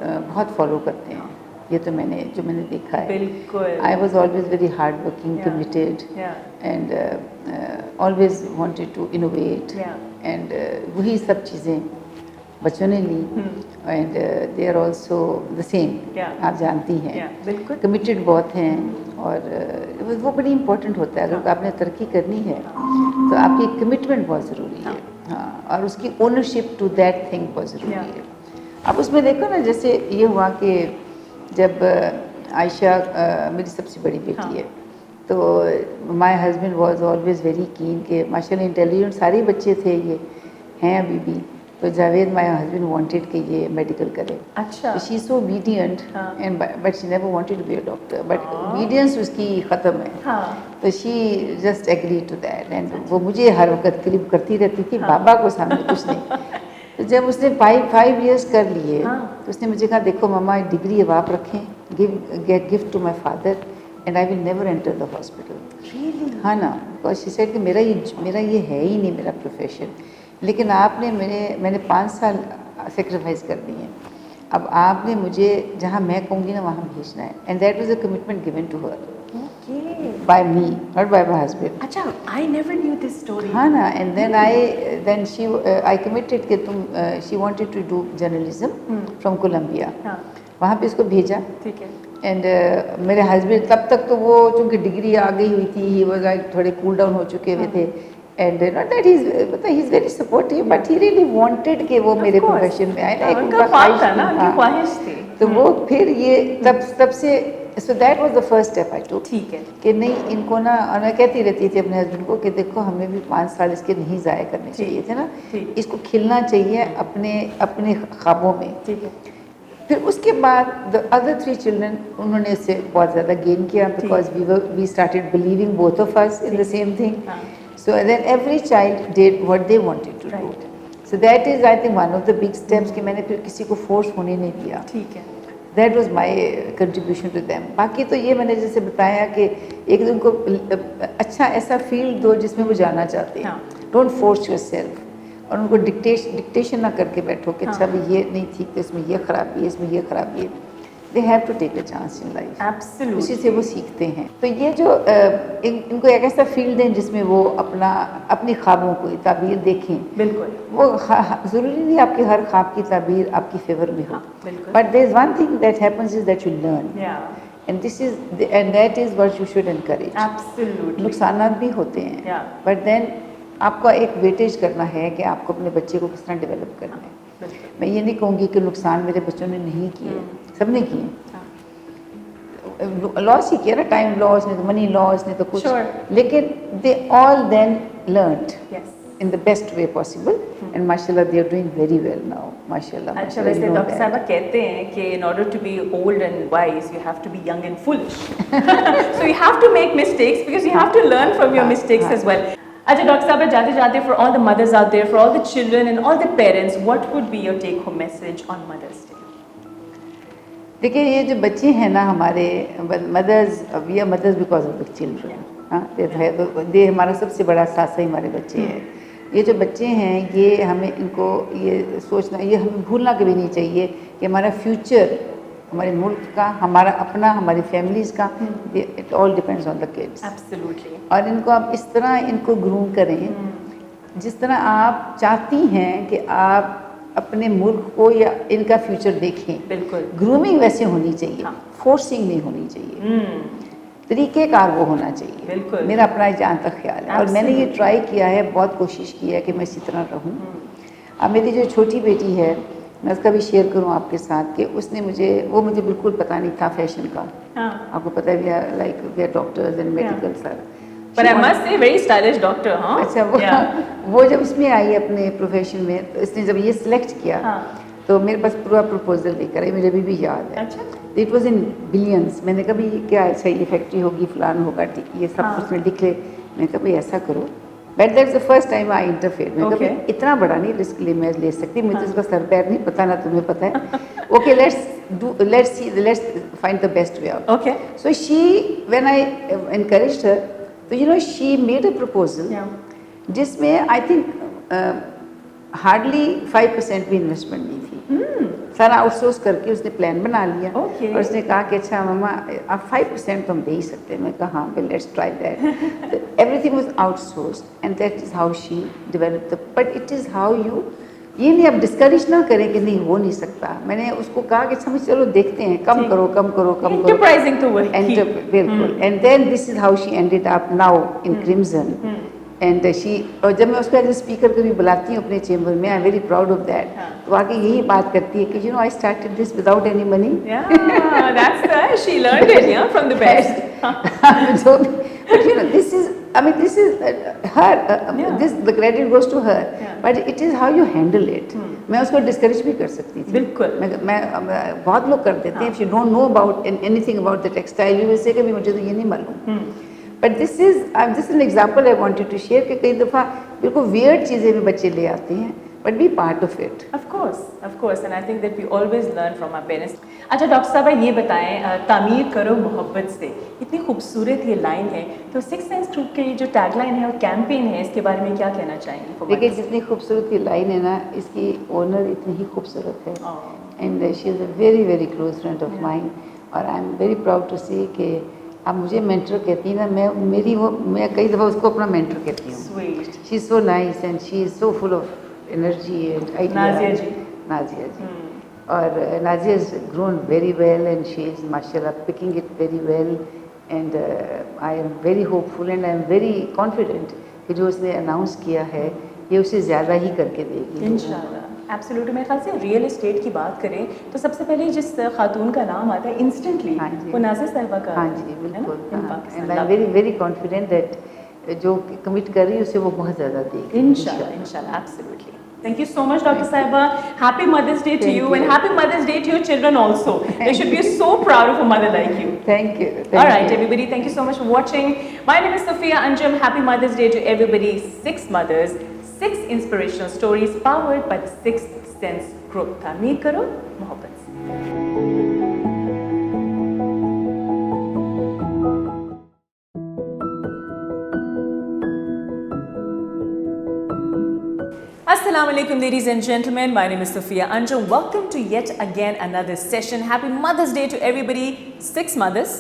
Speaker 6: बहुत फॉलो करते हैं. ये तो मैंने देखा है.
Speaker 1: बिल्कुल.
Speaker 6: I was always very hard working, committed, and always wanted to innovate, and वही सब चीज़ें बच्चों ने ली, and they are also the same. आप जानती हैं, committed बहुत हैं, और वो बड़ी important होता है. अगर आपने तरक्की करनी है तो आपकी commitment बहुत ज़रूरी है. हाँ, और उसकी ownership to that thing बहुत ज़रूरी है. आप उसमें देखो ना, जैसे ये हुआ कि जब आयशा मेरी सबसे बड़ी बेटी है, तो my husband was always very keen के माशाल्लाह इंटेलिजेंट सारे बच्चे थे, ये हैं अभी भी, तो जावेद माय हस्बैंड वांटेड कि ये मेडिकल करे.
Speaker 1: अच्छा.
Speaker 6: She is so obedient, and but she never wanted to be a doctor, but obedience उसकी ख़त्म है. तो she just agree to that, and वो मुझे हर वक्त क्लिप करती रहती थी, बाबा को सामने कुछ नहीं. तो जब उसने 5 years कर लिए, तो उसने मुझे कहा, देखो मम्मा, डिग्री अब आप रखें, get gift to my father, and I will never enter the hospital. हाँ ना, बिकॉज शी सेड कि मेरा ये है ही नहीं मेरा प्रोफेशन, लेकिन आपने मैंने 5 साल सेक्रीफाइस कर दिए हैं, अब आपने मुझे जहाँ मैं कहूँगी ना वहाँ भेजना है. And that was a commitment given to her by me, not by my husband.
Speaker 1: अच्छा, I never knew this story.
Speaker 6: हाँ ना, and then I committed कि she wanted to do journalism from Columbia. वहाँ पे इसको भेजा. ठीक है. And मेरे हस्बैंड तब तक तो वो चूँकि डिग्री आ गई हुई थी, he was like थोड़े कूल डाउन हो चुके हुए थे, and not that he's very supportive, but he really wanted कि वो मेरे प्रोफेशन में आए.
Speaker 1: उनका ख्वाहिश था ना, उनकी ख्वाहिश थी.
Speaker 6: तो वो फिर ये तब से, so that was the first step I took.
Speaker 1: ठीक है. कि
Speaker 6: नहीं, इनको ना, और मैं कहती रहती थी अपने हस्बैंड को कि देखो हमें भी 5 साल इसके नहीं ज़ाया करने चाहिए थे ना, इसको खिलना चाहिए अपने ख्वाबों में. ठीक है. फिर उसके बाद the other 3 children उन्होंने इससे बहुत ज़्यादा गेन किया, because we started believing both of us in the same thing. So then every child did what they wanted to do. So that is, I think, one of the big steps कि मैंने फिर किसी को force होने नहीं दिया. ठीक है. That was my contribution to them. बाकी तो ये मैंने जैसे बताया कि एक दिन को अच्छा ऐसा फील्ड दो जिसमें वो जाना चाहते हैं. Don't force yourself. और उनको डिक्टेशन ना करके बैठो कि अच्छा भी ये नहीं ठीक, तो इसमें ये खराबी है, इसमें ये खराबी है. They have to take a chance in life.
Speaker 1: Absolutely.
Speaker 6: उसी से वो सीखते हैं. तो ये जो इनको एक ऐसा फील्ड है जिसमें वो अपनी ख्वाबों को ताबीर देखें. बिल्कुल. वो ज़रूरी नहीं आपके हर ख्वाब की ताबीर आपकी फेवर में हो. But there is one thing that happens is that you learn. And that is what you should encourage.
Speaker 1: Absolutely.
Speaker 6: नुकसानात भी होते हैं. But then आपको एक वेटेज करना है कि आपको अपने बच्चे को किस तरह डेवलप करना है. मैं ये नहीं कहूँगी कि नुकसान मेरे बच्चों ने नहीं किए, सबने किए. लॉस ही किया ना, टाइम लॉस नहीं तो मनी लॉस नहीं तो कुछ, लेकिन they all then learned in the best way possible. And mashallah, they are doing very well now. Mashallah.
Speaker 1: अच्छा
Speaker 6: mashallah,
Speaker 1: वैसे
Speaker 6: you know
Speaker 1: डॉक्टर
Speaker 6: that.
Speaker 1: साहबा कहते हैं कि in order to be old and wise you have to be young and foolish. So you have to make mistakes because you have to learn from your mistakes as well. अच्छा doctor साहबा जाते जाते for all the mothers out there, for all the children and all the parents, what would be your take home message on Mother's Day?
Speaker 6: देखिए ये जो बच्चे हैं ना हमारे mothers, we are mothers because of the children. ये हमारा सबसे बड़ा साथ ही हमारे बच्चे हैं. ये जो बच्चे हैं ये हमें इनको ये सोचना, ये हमें भूलना कभी नहीं चाहिए कि हमारा फ्यूचर, हमारे मुल्क का, हमारा अपना, हमारी फैमिलीज का, it all depends on the kids.
Speaker 1: Absolutely.
Speaker 6: और इनको आप इस तरह इनको ग्रूम करें जिस तरह आप चाहती हैं कि आप अपने मुल्क को या इनका फ्यूचर देखें.
Speaker 1: बिल्कुल.
Speaker 6: ग्रूमिंग वैसे होनी चाहिए, फोर्सिंग नहीं होनी चाहिए, तरीक़ेकार वो होना चाहिए.
Speaker 1: बिल्कुल.
Speaker 6: मेरा अपना जहाँ तक ख्याल है. और मैंने ये ट्राई किया है, बहुत कोशिश की है कि मैं इसी तरह रहूँ. अब मेरी जो छोटी बेटी है, मैं उसका भी शेयर करूँ आपके साथ कि उसने मुझे बिल्कुल पता नहीं था फैशन का. आपको पता है we are like we are doctors and medical sir.
Speaker 1: But I must say very stylish doctor, huh?
Speaker 6: अच्छा वो जब इसमें आई अपने प्रोफेशन में, तो इसने जब ये सिलेक्ट किया तो मेरे पास पूरा प्रपोजल लेकर आई. मुझे अभी भी याद है.
Speaker 1: अच्छा.
Speaker 6: It was in billions. मैंने कभी क्या अच्छा ये फैक्ट्री होगी, फलान होगा, ये सब कुछ में लिख ले. मैं कभी ऐसा करो. But that's the first time I interfere. मैं कभी इतना बड़ा नहीं रिस्क ले सकती. मुझे इसका सर पैर नहीं पता, ना तुम्हें पता है. Okay let's find the best way out.
Speaker 1: Okay.
Speaker 6: So when I encouraged her, so you know she made a proposal जिसमें I think हार्डली 5% भी इन्वेस्टमेंट नहीं थी. सारा आउटसोर्स करके उसने प्लान बना लिया. और उसने कहा कि अच्छा मामा आप 5% तो हम दे ही सकते हैं. मैं कहा हाँ well let's try that. Everything was outsourced and that is how she developed. But it is how you, ये नहीं आप डिस्करेज ना करें कि नहीं हो नहीं सकता. मैंने उसको कहा कि अच्छा चलो देखते हैं, कम करो.
Speaker 1: Enterprising to work.
Speaker 6: बिल्कुल. And then this is how she ended up now in crimson. And और जब मैं उसको एज ए स्पीकर कभी बुलाती हूँ अपने चेम्बर में, आई am very proud of that. तो वाकई यही बात करती है कि you know I started this without any money.
Speaker 1: She learned it from the best.
Speaker 6: So, but you know this is her. This the credit goes to her. But it is how you handle it. मैं उसको discourage भी कर सकती थी.
Speaker 1: बिल्कुल.
Speaker 6: मैं बहुत लोग कर देते हैं. If you don't know about anything about the textile, you will say कि मुझे तो ये नहीं मालूम. But this is an example I wanted to share कि कई दफ़ा बिल्कुल weird चीज़ें भी बच्चे ले आते हैं. But be part of it.
Speaker 1: Of course, and I think that we always learn from our parents. अच्छा डॉक्टर साहबा ये बताएं, तामीर करो मोहब्बत से, इतनी खूबसूरत ये लाइन है, तो सिक्स सेंस ग्रुप के जो टैगलाइन है और कैंपेन है, इसके बारे में क्या कहना चाहेंगे?
Speaker 6: देखिए जितनी खूबसूरत ये लाइन है ना, इसकी ओनर इतनी ही खूबसूरत है. And she is a very very close friend of mine. और I am very proud to see कि आप मुझे मेंटर कहती हैं ना, मैं कई दफ़ा उसको अपना मेंटर कहती हूँ. She is so nice and she is so full of energy and idea. Nazia ji. और Nazia has grown very well and she is mashallah picking it very well. And I am very hopeful and I am very confident कि जो उसने announce किया है ये उसे ज़्यादा ही करके देगी
Speaker 1: इंशाल्लाह. एब्सोल्युटली. मेरे ख्याल से रियल एस्टेट की बात करें तो सबसे पहले जिस खातून का नाम आता है इंस्टेंटली वो नासिर साहिबा का.
Speaker 6: हाँ जी बिल्कुल. And I am very very confident that जो कमिट कर रही है उसे वो बहुत ज़्यादा देगी
Speaker 1: इंशाल्लाह. Absolutely. Thank you so much, Dr. Sahiba. Happy Mother's Day to you and happy Mother's Day to your children also. They should be so proud of a mother like you.
Speaker 6: Thank you.
Speaker 1: All right, everybody. Thank you so much for watching. My name is Sophiya Anjam. Happy Mother's Day to everybody. 6 mothers, 6 inspirational stories powered by the Sixth Sense Group. Tameer karo, mohabbat se. Assalamu alaikum ladies and gentlemen, my name is Sophiya Anjam. Welcome to yet again another session. Happy Mother's Day to everybody. 6 mothers,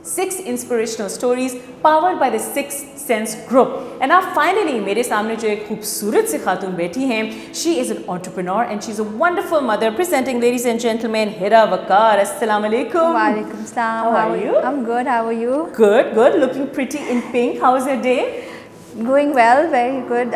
Speaker 1: 6 inspirational stories powered by the Sixth Sense Group. And now finally मेरे सामने जो एक खूबसूरत सी खातून बैठी हैं, she is an entrepreneur and she's a wonderful mother. Presenting ladies and gentlemen, Hirra Waqar. Assalamu alaikum.
Speaker 7: Walaikum salam.
Speaker 1: How are you?
Speaker 7: I'm good. How are you?
Speaker 1: Good. Looking pretty in pink. How was your day?
Speaker 7: Going well, very good.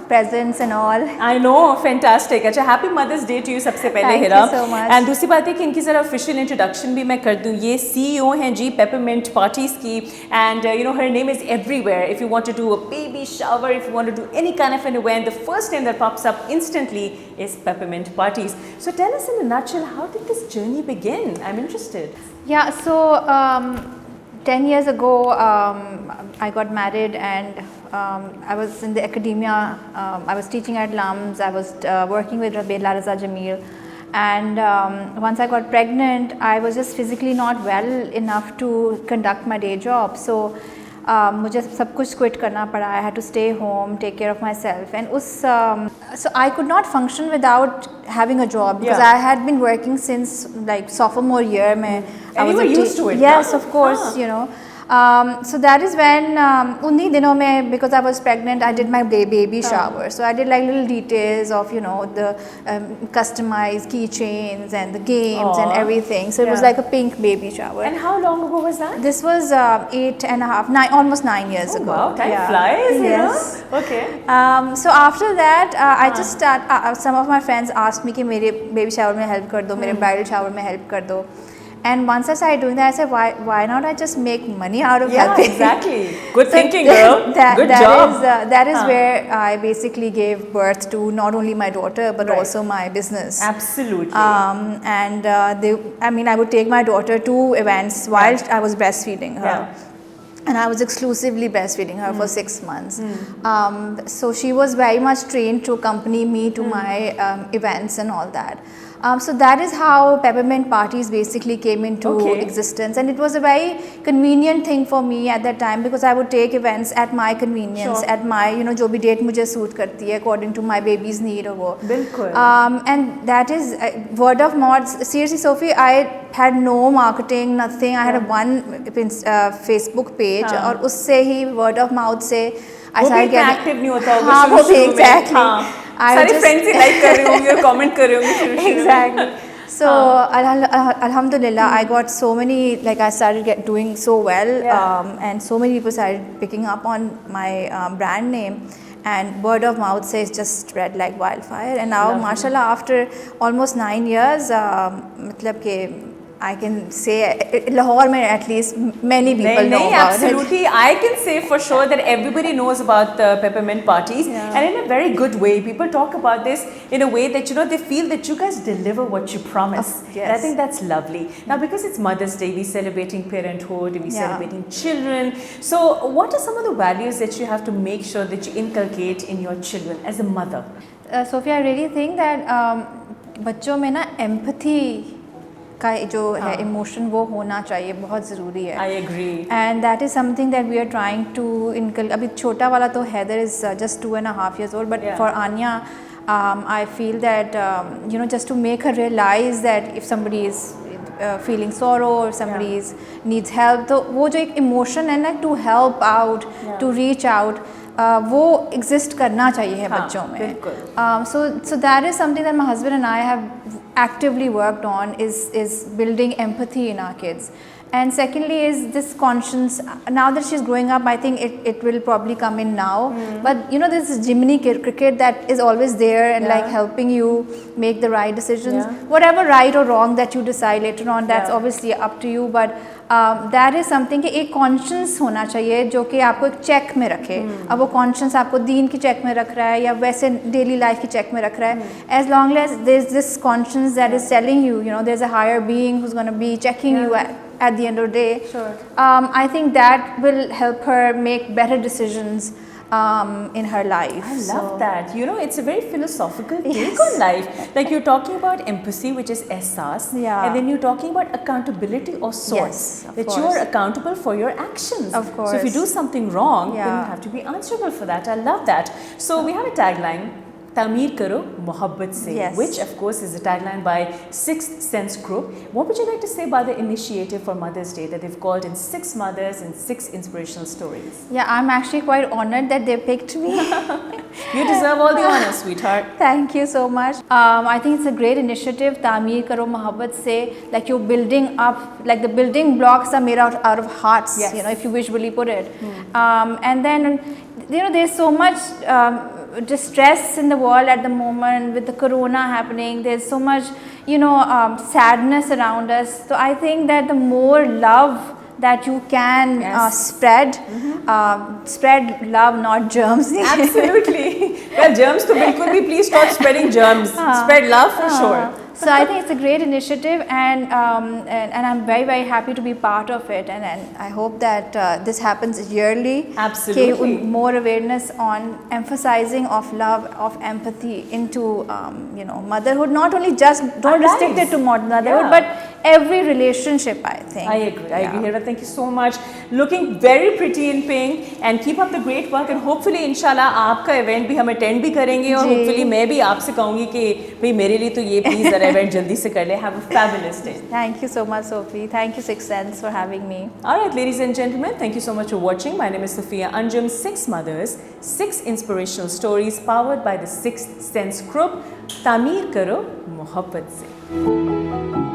Speaker 7: Presents and all.
Speaker 1: I know, fantastic. अच्छा, happy Mother's Day to you सबसे पहले
Speaker 7: Thank
Speaker 1: Hira.
Speaker 7: you so much.
Speaker 1: And दूसरी बात है कि इनकी ज़रा official introduction भी मैं कर दूँ. ये CEO हैं जी Peppermint Parties की, and you know her name is everywhere. If you want to do a baby shower, if you want to do any kind of an event, the first name that pops up instantly is Peppermint Parties. So tell us in a nutshell, how did this journey begin? I'm interested.
Speaker 7: Yeah, so 10 years ago, I got married and I was in the academia. I was teaching at LUMS. I was working with Raza Jamil. And once I got pregnant, I was just physically not well enough to conduct my day job. So मुझे सब कुछ quit करना पड़ा. I had to stay home, take care of myself. And so I could not function without having a job because I had been working since like sophomore year.
Speaker 1: And you were used to it.
Speaker 7: Yes, of course, you know. So that is when उन्हीं दिनों में, because I was pregnant, I did my baby shower. So I did like little details of, you know, the customized keychains and the games and everything. So it was like a pink baby shower.
Speaker 1: And how long ago was that?
Speaker 7: This was almost 9 years ago.
Speaker 1: Wow, time flies, you
Speaker 7: yes.
Speaker 1: know? Okay.
Speaker 7: So after that, I just some of my friends asked me कि मेरे baby shower में help कर दो, मेरे bridal shower में help कर दो. And once I started doing that, I said, why not I just make money out of helping?
Speaker 1: Exactly. Good thinking, girl. Good job.
Speaker 7: That is where I basically gave birth to not only my daughter, but also my business.
Speaker 1: Absolutely.
Speaker 7: And I would take my daughter to events while I was breastfeeding her. And I was exclusively breastfeeding her for 6 months. So she was very much trained to accompany me to my events and all that. So that is how Peppermint Parties basically came into existence, and it was a very convenient thing for me at that time because I would take events at my convenience, at my, you know, जो भी date मुझे suit करती है according to my baby's need और वो.
Speaker 1: बिल्कुल.
Speaker 7: And that is word of mouth. Seriously, Sophie, I had no marketing, nothing. I had a one Facebook page और उससे ही word of mouth से I started getting
Speaker 1: active नहीं होता होगा.
Speaker 7: हाँ, वो भी exactly.
Speaker 1: सारे friends ही like कर रहे होंगे, comment कर रहे होंगे.
Speaker 7: Exactly. So alhamdulillah, I got so many, like I started doing so well, and so many people started picking up on my brand name, and word of mouth says just spread like wildfire. And now, mashallah, after almost 9 years, मतलब कि I can say Lahore mein at least many people know about
Speaker 1: absolutely.
Speaker 7: it.
Speaker 1: I can say for sure that everybody knows about the Peppermint Parties, and in a very good way. People talk about this in a way that, you know, they feel that you guys deliver what you promise. And I think that's lovely. Now, because it's Mother's Day, we're celebrating parenthood, we're celebrating children. So what are some of the values that you have to make sure that you inculcate in your children as a mother?
Speaker 7: Sophia, I really think that बच्चों में ना empathy का जो है emotion वो होना चाहिए, बहुत ज़रूरी है.
Speaker 1: I agree.
Speaker 7: And that is something that we are trying to inculcate. अभी छोटा वाला तो Heather is just 2.5 years old, but for Anya, I feel that you know, just to make her realize that if somebody is feeling sorrow or somebody needs help, तो वो जो एक emotion है ना, to help out, to reach out, वो exist करना चाहिए है बच्चों में. So that is something that my husband and I have actively worked on, is building empathy in our kids. And secondly is this conscience. Now that she's growing up, I think it will probably come in now. But you know, this Jiminy cricket that is always there and like helping you make the right decisions. Whatever right or wrong that you decide later on, that's obviously up to you. But that is something कि एक conscience होना चाहिए जो कि आपको एक check में रखे. अब वो conscience आपको दीन की check में रख रहा है या वैसे daily life की check में रख रहा है. As long as there's this conscience that is telling you, you know, there's a higher being who's going to be checking you at the end of the day. I think that will help her make better decisions in her life.
Speaker 1: I love that. You know, it's a very philosophical take on life. Like you're talking about empathy, which is ehsas, and then you're talking about accountability or sorts. That you are accountable for your actions.
Speaker 7: Of course.
Speaker 1: So if you do something wrong, then you have to be answerable for that. I love that. So we have a tagline. तामीर करो मोहब्बत से,
Speaker 7: Yes.
Speaker 1: which of course is a tagline by Sixth Sense Group. What would you like to say about the initiative for Mother's Day that they've called in 6 mothers and 6 inspirational stories?
Speaker 7: Yeah, I'm actually quite honored that they picked me.
Speaker 1: You deserve all the honor, sweetheart.
Speaker 7: Thank you so much. I think it's a great initiative. Tameer Karo Mohabbat Se, like you're building up, like the building blocks are made out of hearts,
Speaker 1: Yes.
Speaker 7: you know, if you visually put it. And then, you know, there's so much distress in the world at the moment with the corona happening. There's so much, you know, sadness around us. So I think that the more love that you can spread, spread love, not germs.
Speaker 1: Absolutely. Well, germs to bilkul bhi, please stop spreading germs. Spread love for sure.
Speaker 7: So I think it's a great initiative, and I'm very, very happy to be part of it, and I hope that this happens yearly.
Speaker 1: Absolutely.
Speaker 7: More awareness on emphasizing of love, of empathy into you know, motherhood. Not only just, don't restrict it to motherhood, but every relationship, I think.
Speaker 1: I agree. I agree, Hirra. Thank you so much. Looking very pretty in pink, and keep up the great work. And hopefully, inshallah, आपका event भी हम attend भी करेंगे, और hopefully मैं भी आपसे कहूँगी कि भाई मेरे लिए तो ये please जरा event जल्दी से कर ले. Have a fabulous day.
Speaker 7: Thank you so much, Sophie. Thank you, Sixth Sense, for having me.
Speaker 1: All right, ladies and gentlemen, thank you so much for watching. My name is Sophiya Anjam. 6 mothers, 6 inspirational stories powered by the Sixth Sense Group. तामीर करो मोहब्बत से.